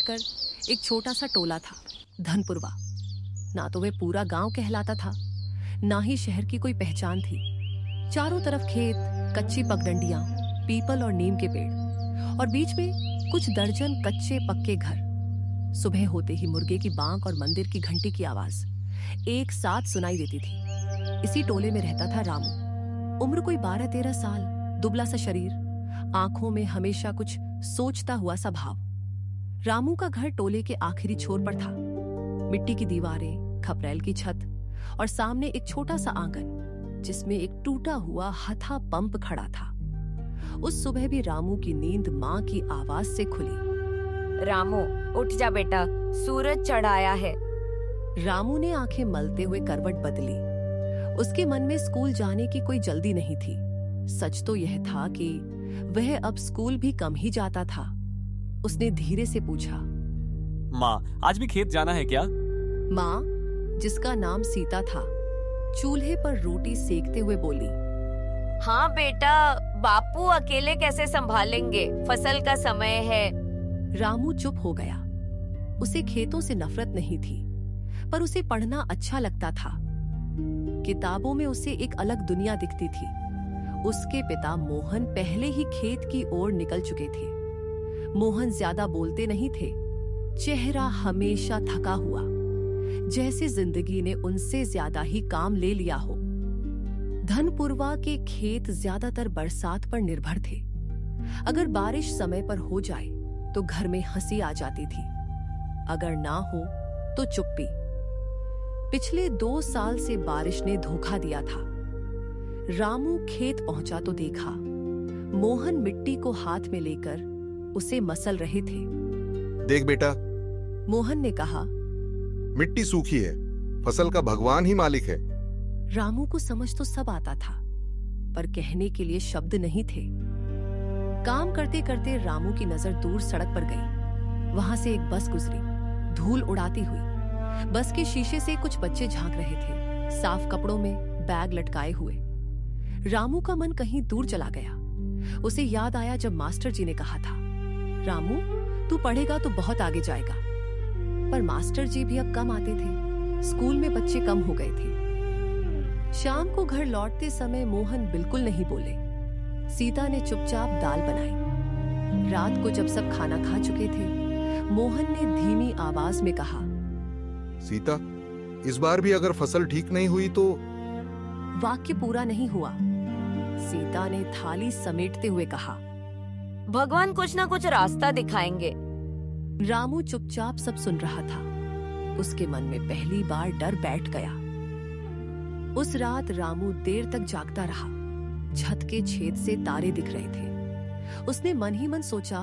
हटकर एक छोटा सा टोला था, धनपुरवा। ना तो वह पूरा गांव कहलाता था, ना ही शहर की कोई पहचान थी। चारों तरफ खेत, कच्ची पगडंडियां, पीपल और नीम के पेड़ और बीच में कुछ दर्जन कच्चे पक्के घर। सुबह होते ही मुर्गे की बांक और मंदिर की घंटी की आवाज एक साथ सुनाई देती थी। इसी टोले में रहता था रामू। उम्र कोई 12-13 साल, दुबला सा शरीर, आंखों में हमेशा कुछ सोचता हुआ सा भाव। रामू का घर टोले के आखिरी छोर पर था। मिट्टी की दीवारें, खपरेल की छत और सामने एक छोटा सा आंगन जिसमें एक टूटा हुआ हथा पंप खड़ा था। उस सुबह भी रामू की नींद माँ की आवाज से खुली। रामू, उठ जा बेटा, सूरज चढ़ाया है। रामू ने आंखें मलते हुए करवट बदली। उसके मन में स्कूल जाने की कोई जल्दी नहीं थी। सच तो यह था कि वह अब स्कूल भी कम ही जाता था। उसने धीरे से पूछा, माँ, आज भी खेत जाना है क्या? माँ, जिसका नाम सीता था, चूल्हे पर रोटी सेकते हुए बोली। हाँ बेटा, बापू अकेले कैसे संभालेंगे, फसल का समय है। रामू चुप हो गया। उसे खेतों से नफरत नहीं थी, पर उसे पढ़ना अच्छा लगता था। किताबों में उसे एक अलग दुनिया दिखती थी। उसके पिता मोहन पहले ही खेत की ओर निकल चुके थे। मोहन ज्यादा बोलते नहीं थे, चेहरा हमेशा थका हुआ, जैसे जिंदगी ने उनसे ज्यादा ही काम ले लिया हो। धनपुरवा के खेत ज्यादातर बरसात पर निर्भर थे। अगर बारिश समय पर हो जाए तो घर में हंसी आ जाती थी, अगर ना हो तो चुप्पी। पिछले 2 साल से बारिश ने धोखा दिया था। रामू खेत पहुंचा तो देखा मोहन मिट्टी को हाथ में लेकर उसे मसल रहे थे। देख बेटा, मोहन ने कहा, मिट्टी सूखी है, फसल का भगवान ही मालिक है। रामू को समझ तो सब आता था, पर कहने के लिए शब्द नहीं थे। काम करते करते रामू की नजर दूर सड़क पर गई। वहां से एक बस गुजरी, धूल उड़ाती हुई। बस के शीशे से कुछ बच्चे झांक रहे थे, साफ कपड़ों में, बैग लटकाए हुए। रामू का मन कहीं दूर चला गया। उसे याद आया जब मास्टर जी ने कहा था, रामू, तू पढ़ेगा तो बहुत आगे जाएगा। पर मास्टर जी भी अब कम आते थे, स्कूल में बच्चे कम हो गए थे। शाम को घर लौटते समय मोहन बिल्कुल नहीं बोले। सीता ने चुपचाप दाल बनाई। रात को जब सब खाना खा चुके थे, मोहन ने धीमी आवाज में कहा, सीता, इस बार भी अगर फसल ठीक नहीं हुई तो। वाक्य पूरा नहीं हुआ। सीता ने थाली समेटते हुए कहा, भगवान कुछ ना कुछ रास्ता दिखाएंगे। रामू चुपचाप सब सुन रहा था। उसके मन में पहली बार डर बैठ गया। उस रात रामू देर तक जागता रहा। छत के छेद से तारे दिख रहे थे। उसने मन ही मन सोचा,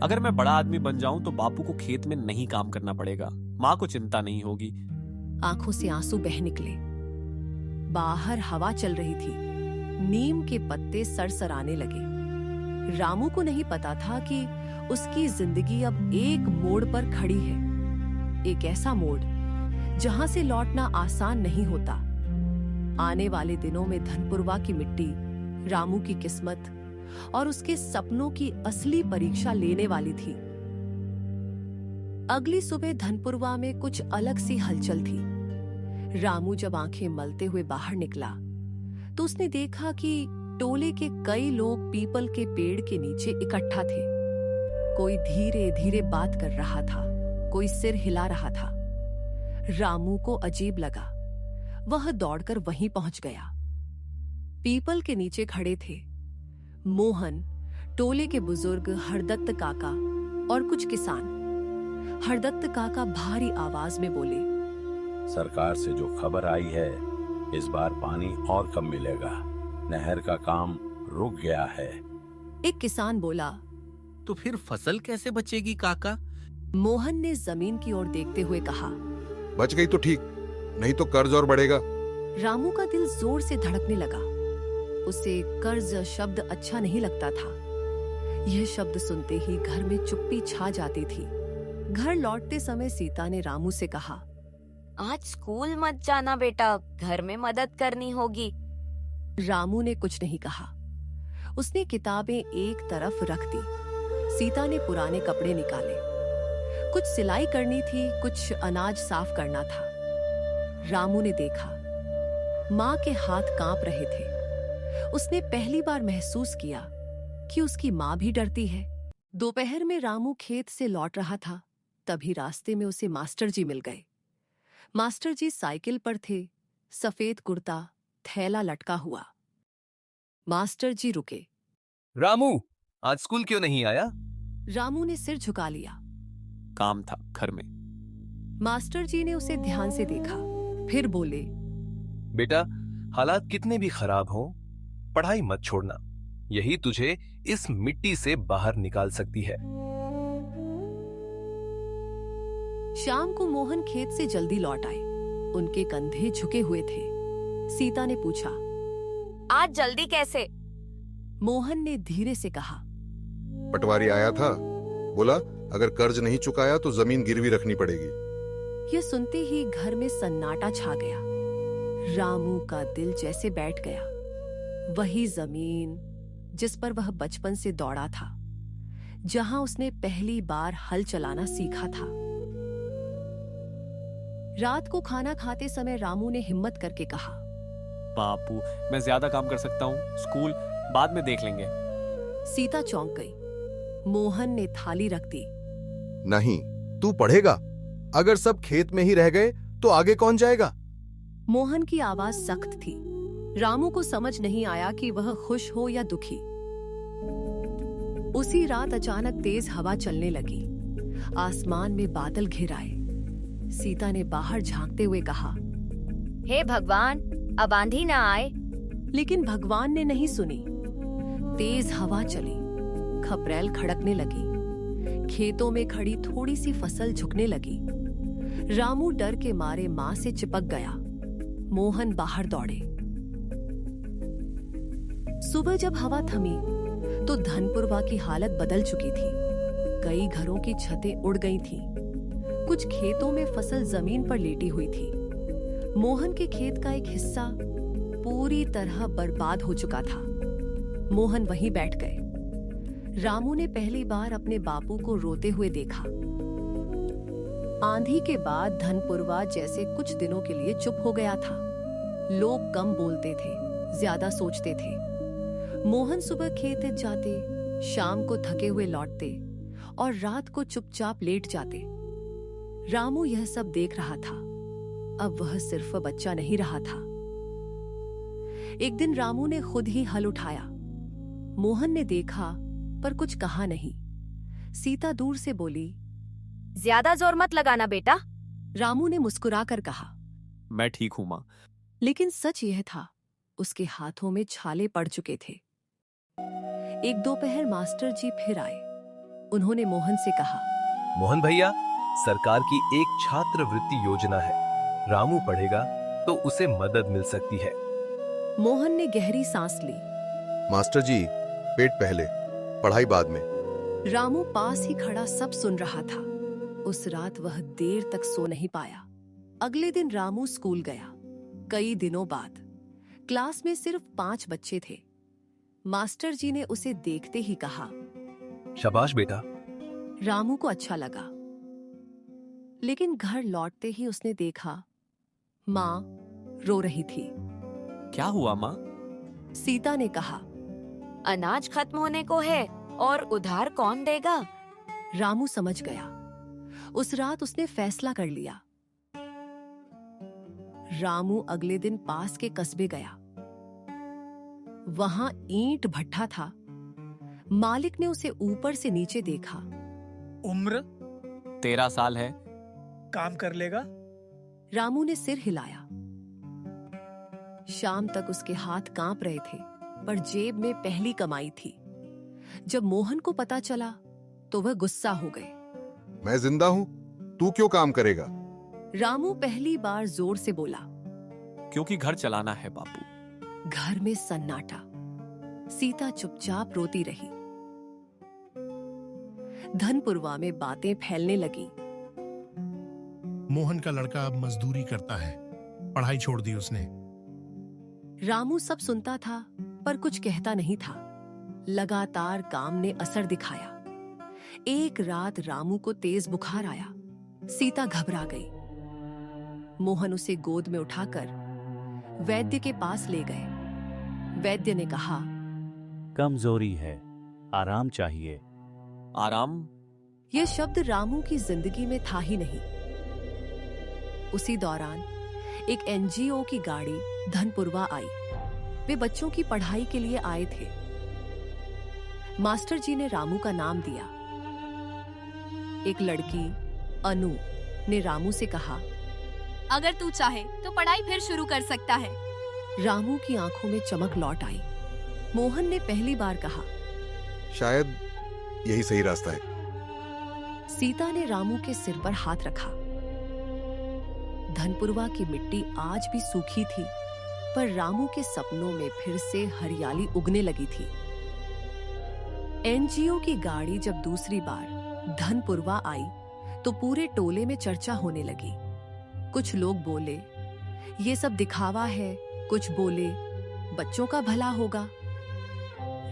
अगर मैं बड़ा आदमी बन जाऊं तो बापू को खेत में नहीं काम करना पड़ेगा, माँ को चिंता नहीं होगी। आंखों से आंसू बह निकले। बाहर हवा चल रही थी, नीम के पत्ते सरसराने लगे। रामू को नहीं पता था कि उसकी जिंदगी अब एक मोड़ पर खड़ी है, एक ऐसा मोड़ जहां से लौटना आसान नहीं होता। आने वाले दिनों में धनपुरवा की मिट्टी, रामू की किस्मत और उसके सपनों की असली परीक्षा लेने वाली थी। अगली सुबह धनपुरवा में कुछ अलग सी हलचल थी। रामू जब आंखें मलते हुए बाहर निकला तो उसने देखा कि टोले के कई लोग पीपल के पेड़ के नीचे इकट्ठा थे। कोई धीरे धीरे बात कर रहा था, कोई सिर हिला रहा था। रामू को अजीब लगा। वह दौड़कर वहीं पहुंच गया। पीपल के नीचे खड़े थे मोहन, टोले के बुजुर्ग हरदत्त काका और कुछ किसान। हरदत्त काका भारी आवाज में बोले, सरकार से जो खबर आई है, इस बार पानी और कम मिलेगा, नहर का काम रुक गया है। एक किसान बोला, तो फिर फसल कैसे बचेगी काका? मोहन ने जमीन की ओर देखते हुए कहा, बच गई तो ठीक, नहीं तो कर्ज और बढ़ेगा। रामू का दिल जोर से धड़कने लगा। उसे कर्ज शब्द अच्छा नहीं लगता था। यह शब्द सुनते ही घर में चुप्पी छा जाती थी। घर लौटते समय सीता ने रामू से कहा, आज स्कूल मत जाना बेटा, घर में मदद करनी होगी। रामू ने कुछ नहीं कहा। उसने किताबें एक तरफ रख दी। सीता ने पुराने कपड़े निकाले। कुछ सिलाई करनी थी, कुछ अनाज साफ करना था। रामू ने देखा माँ के हाथ कांप रहे थे। उसने पहली बार महसूस किया कि उसकी माँ भी डरती है। दोपहर में रामू खेत से लौट रहा था, तभी रास्ते में उसे मास्टर जी मिल गए। मास्टर जी साइकिल पर थे, सफेद कुर्ता, थैला लटका हुआ। मास्टर जी रुके। रामू, आज स्कूल क्यों नहीं आया? रामू ने सिर झुका लिया। काम था घर में। मास्टर जी ने उसे ध्यान से देखा, फिर बोले, बेटा, हालात कितने भी खराब हों, पढ़ाई मत छोड़ना। यही तुझे इस मिट्टी से बाहर निकाल सकती है। शाम को मोहन खेत से जल्दी लौट आए। उनके कंधे झुके हुए थे। सीता ने पूछा, आज जल्दी कैसे? मोहन ने धीरे से कहा, पटवारी आया था, बोला अगर कर्ज नहीं चुकाया तो जमीन गिरवी रखनी पड़ेगी। यह सुनते ही घर में सन्नाटा छा गया। रामू का दिल जैसे बैठ गया। वही जमीन जिस पर वह बचपन से दौड़ा था, जहां उसने पहली बार हल चलाना सीखा था। रात को खाना खाते समय रामू ने हिम्मत करके कहा, बापू, मैं ज्यादा काम कर सकता हूँ, स्कूल बाद में देख लेंगे। सीता चौंक गई। मोहन ने थाली रख दी। नहीं, तू पढ़ेगा। अगर सब खेत में ही रह गए तो आगे कौन जाएगा? मोहन की आवाज सख्त थी। रामू को समझ नहीं आया कि वह खुश हो या दुखी। उसी रात अचानक तेज हवा चलने लगी। आसमान में बादल घिर आए। सीता ने बाहर झांकते हुए कहा, हे भगवान, अब आंधी ना आए। लेकिन भगवान ने नहीं सुनी। तेज हवा चली, खपरेल खड़कने लगी, खेतों में खड़ी थोड़ी सी फसल झुकने लगी। रामू डर के मारे मां से चिपक गया। मोहन बाहर दौड़े। सुबह जब हवा थमी तो धनपुरवा की हालत बदल चुकी थी। कई घरों की छतें उड़ गई थीं। कुछ खेतों में फसल जमीन पर लेटी हुई थी। मोहन के खेत का एक हिस्सा पूरी तरह बर्बाद हो चुका था। मोहन वहीं बैठ गए। रामू ने पहली बार अपने बापू को रोते हुए देखा। आंधी के बाद धनपुरवा जैसे कुछ दिनों के लिए चुप हो गया था। लोग कम बोलते थे, ज्यादा सोचते थे। मोहन सुबह खेत जाते, शाम को थके हुए लौटते और रात को चुपचाप लेट जाते। रामू यह सब देख रहा था। अब वह सिर्फ बच्चा नहीं रहा था। एक दिन रामू ने खुद ही हल उठाया। मोहन ने देखा पर कुछ कहा नहीं। सीता दूर से बोली, ज्यादा जोर मत लगाना बेटा। रामू ने मुस्कुराकर कहा, मैं ठीक हूं माँ। लेकिन सच यह था, उसके हाथों में छाले पड़ चुके थे। एक दोपहर मास्टर जी फिर आए। उन्होंने मोहन से कहा, मोहन भैया, सरकार की एक छात्रवृत्ति योजना है। रामू पढ़ेगा तो उसे मदद मिल सकती है। मोहन ने गहरी सांस ली। मास्टर जी, पेट पहले, पढ़ाई बाद में। रामू पास ही खड़ा सब सुन रहा था। उस रात वह देर तक सो नहीं पाया। अगले दिन रामू स्कूल गया। कई दिनों बाद क्लास में सिर्फ 5 बच्चे थे। मास्टर जी ने उसे देखते ही कहा, शाबाश बेटा। रामू को अच्छा लगा। लेकिन घर लौटते ही उसने देखा माँ रो रही थी। क्या हुआ माँ? सीता ने कहा, अनाज खत्म होने को है और उधार कौन देगा? रामू समझ गया। उस रात उसने फैसला कर लिया। रामू अगले दिन पास के कस्बे गया। वहां ईंट भट्ठा था। मालिक ने उसे ऊपर से नीचे देखा। उम्र 13 साल है। काम कर लेगा? रामू ने सिर हिलाया। शाम तक उसके हाथ कांप रहे थे, पर जेब में पहली कमाई थी। जब मोहन को पता चला तो वह गुस्सा हो गए। मैं जिंदा हूं, तू क्यों काम करेगा? रामू पहली बार जोर से बोला। क्योंकि घर चलाना है बापू। घर में सन्नाटा। सीता चुपचाप रोती रही। धनपुरवा में बातें फैलने लगी। मोहन का लड़का अब मजदूरी करता है, पढ़ाई छोड़ दी उसने। रामू सब सुनता था पर कुछ कहता नहीं था। लगातार काम ने असर दिखाया। एक रात रामू को तेज बुखार आया। सीता घबरा गई। मोहन उसे गोद में उठाकर वैद्य के पास ले गए। वैद्य ने कहा, कमजोरी है, आराम चाहिए। आराम? यह शब्द रामू की जिंदगी में था ही नहीं। उसी दौरान एक एनजीओ की गाड़ी धनपुरवा आई। वे बच्चों की पढ़ाई के लिए आए थे। मास्टर जी ने रामू का नाम दिया। एक लड़की अनु ने रामू से कहा, अगर तू चाहे तो पढ़ाई फिर शुरू कर सकता है। रामू की आंखों में चमक लौट आई। मोहन ने पहली बार कहा, शायद यही सही रास्ता है। सीता ने रामू के सिर पर हाथ रखा। धनपुरवा की मिट्टी आज भी सूखी थी, पर रामू के सपनों में फिर से हरियाली उगने लगी थी। एनजीओ की गाड़ी जब दूसरी बार धनपुरवा आई तो पूरे टोले में चर्चा होने लगी। कुछ लोग बोले, ये सब दिखावा है। कुछ बोले, बच्चों का भला होगा।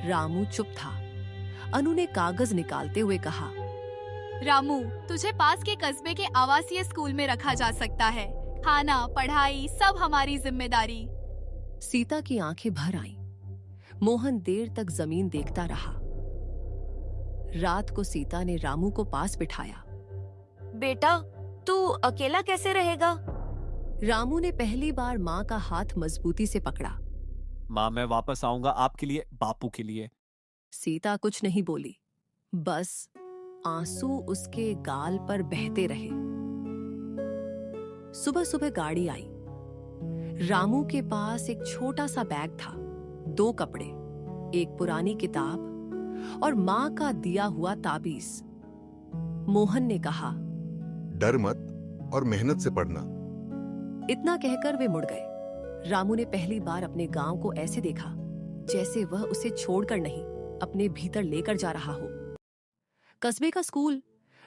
रामू चुप था। अनु ने कागज निकालते हुए कहा, रामू, तुझे पास के कस्बे के आवासीय स्कूल में रखा जा सकता है। खाना, पढ़ाई सब हमारी जिम्मेदारी। सीता की आंखें भर आईं। मोहन देर तक जमीन देखता रहा। रात को सीता ने रामू को पास बिठाया। बेटा, तू अकेला कैसे रहेगा? रामू ने पहली बार माँ का हाथ मजबूती से पकड़ा। माँ, मैं वापस आऊंगा आपके लिए, बापू के लिए। सीता कुछ नहीं बोली, बस आंसू उसके गाल पर बहते रहे। सुबह सुबह गाड़ी आई। रामू के पास एक छोटा सा बैग था, 2 कपड़े, एक पुरानी किताब और माँ का दिया हुआ ताबीज। मोहन ने कहा, डर मत और मेहनत से पढ़ना। इतना कहकर वे मुड़ गए। रामू ने पहली बार अपने गांव को ऐसे देखा जैसे वह उसे छोड़कर नहीं, अपने भीतर लेकर जा रहा हो। कस्बे का स्कूल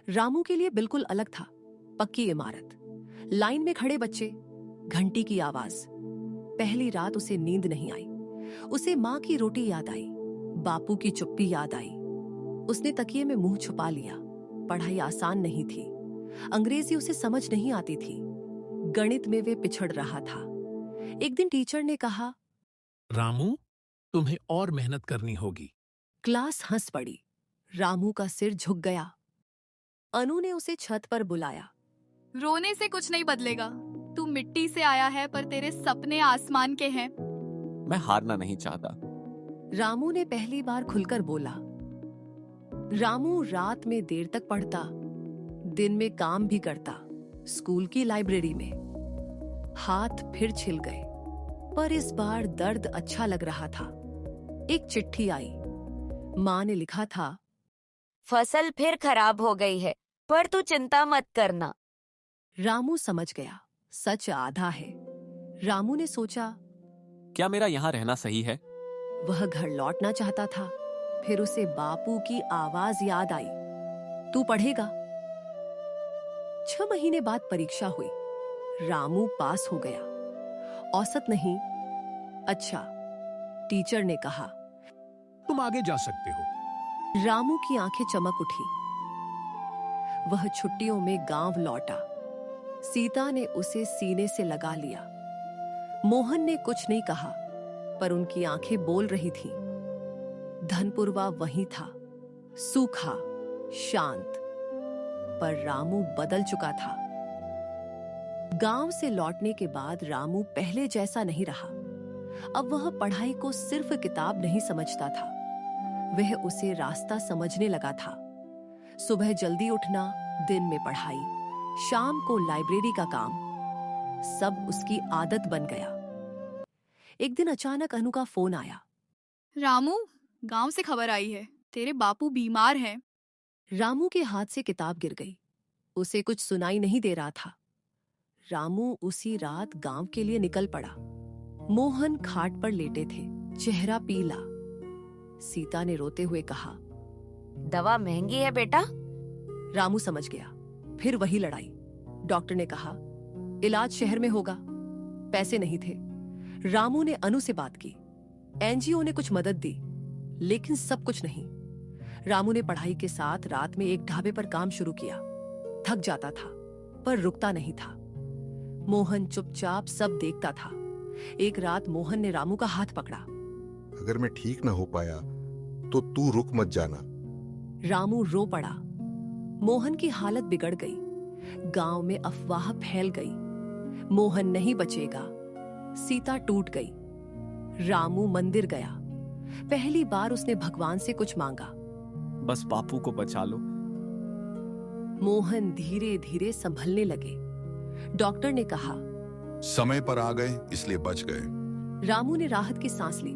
रामू के लिए बिल्कुल अलग था। पक्की इमारत, लाइन में खड़े बच्चे, घंटी की आवाज। पहली रात उसे नींद नहीं आई। उसे माँ की रोटी याद आई, बापू की चुप्पी याद आई। उसने तकिए में मुंह छुपा लिया। पढ़ाई आसान नहीं थी। अंग्रेजी उसे समझ नहीं आती थी। गणित में वे पिछड़ रहा था। एक दिन टीचर ने कहा, रामू, तुम्हें और मेहनत करनी होगी। क्लास हंस पड़ी। रामू का सिर झुक गया। अनु ने उसे छत पर बुलाया। रोने से कुछ नहीं बदलेगा। तू मिट्टी से आया है, पर तेरे सपने आसमान के हैं। मैं हारना नहीं चाहता। रामू ने पहली बार खुलकर बोला। रामू रात में देर तक पढ़ता, दिन में काम भी करता, स्कूल की लाइब्रेरी में। हाथ फिर छिल गए, पर इस बार दर्द अच्छा लग रहा था। एक चिट्ठी आई। माँ ने लिखा था, फसल फिर खराब हो गई है, पर तू चिंता मत करना। रामू समझ गया, सच आधा है। रामू ने सोचा, क्या मेरा यहाँ रहना सही है? वह घर लौटना चाहता था। फिर उसे बापू की आवाज याद आई, तू पढ़ेगा। 6 महीने बाद परीक्षा हुई। रामू पास हो गया। औसत नहीं, अच्छा। टीचर ने कहा, तुम आगे जा सकते हो। रामू की आंखें चमक उठी। वह छुट्टियों में गांव लौटा। सीता ने उसे सीने से लगा लिया। मोहन ने कुछ नहीं कहा, पर उनकी आंखें बोल रही थीं। धनपुरवा वहीं था, सूखा, शांत, पर रामू बदल चुका था। गांव से लौटने के बाद रामू पहले जैसा नहीं रहा। अब वह पढ़ाई को सिर्फ किताब नहीं समझता था, वह उसे रास्ता समझने लगा था। सुबह जल्दी उठना, दिन में पढ़ाई, शाम को लाइब्रेरी का काम, सब उसकी आदत बन गया। एक दिन अचानक अनु का फोन आया। रामू, गांव से खबर आई है, तेरे बापू बीमार हैं। रामू के हाथ से किताब गिर गई। उसे कुछ सुनाई नहीं दे रहा था। रामू उसी रात गांव के लिए निकल पड़ा। मोहन खाट पर लेटे थे, चेहरा पीला। सीता ने रोते हुए कहा, दवा महंगी है बेटा। रामू समझ गया। फिर वही लड़ाई। डॉक्टर ने कहा, इलाज शहर में होगा। पैसे नहीं थे। रामू ने अनु से बात की। एनजीओ ने कुछ मदद दी, लेकिन सब कुछ नहीं। रामू ने पढ़ाई के साथ रात में एक ढाबे पर काम शुरू किया। थक जाता था पर रुकता नहीं था। मोहन चुपचाप सब देखता था। एक रात मोहन ने रामू का हाथ पकड़ा। अगर मैं ठीक ना हो पाया तो तू रुक मत जाना। रामू रो पड़ा। मोहन की हालत बिगड़ गई। गांव में अफवाह फैल गई, मोहन नहीं बचेगा। सीता टूट गई। रामू मंदिर गया। पहली बार उसने भगवान से कुछ मांगा। बस बापू को बचा लो। मोहन धीरे धीरे संभलने लगे। डॉक्टर ने कहा, समय पर आ गए इसलिए बच गए। रामू ने राहत की सांस ली।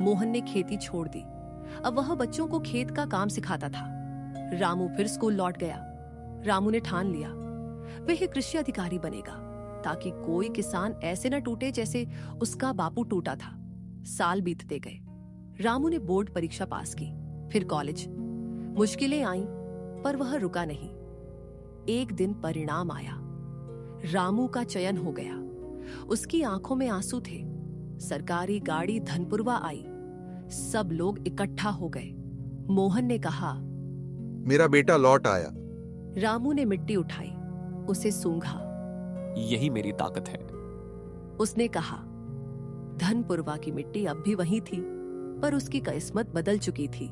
मोहन ने खेती छोड़ दी। अब वह बच्चों को खेत का काम सिखाता था। रामू फिर स्कूल लौट गया। रामू ने ठान लिया वह कृषि अधिकारी बनेगा, ताकि कोई किसान ऐसे न टूटे जैसे उसका बापू टूटा था। साल बीतते गए। रामू ने बोर्ड परीक्षा पास की, फिर कॉलेज। मुश्किलें आईं, पर वह रुका नहीं। एक दिन परिणाम आया। रामू का चयन हो गया। उसकी आंखों में आंसू थे। सरकारी गाड़ी धनपुरवा आई। सब लोग इकट्ठा हो गए। मोहन ने कहा, मेरा बेटा लौट आया। रामू ने मिट्टी उठाई, उसे सूंघा। यही मेरी ताकत है। उसने कहा, धनपुरवा की मिट्टी अब भी वही थी, पर उसकी किस्मत बदल चुकी थी।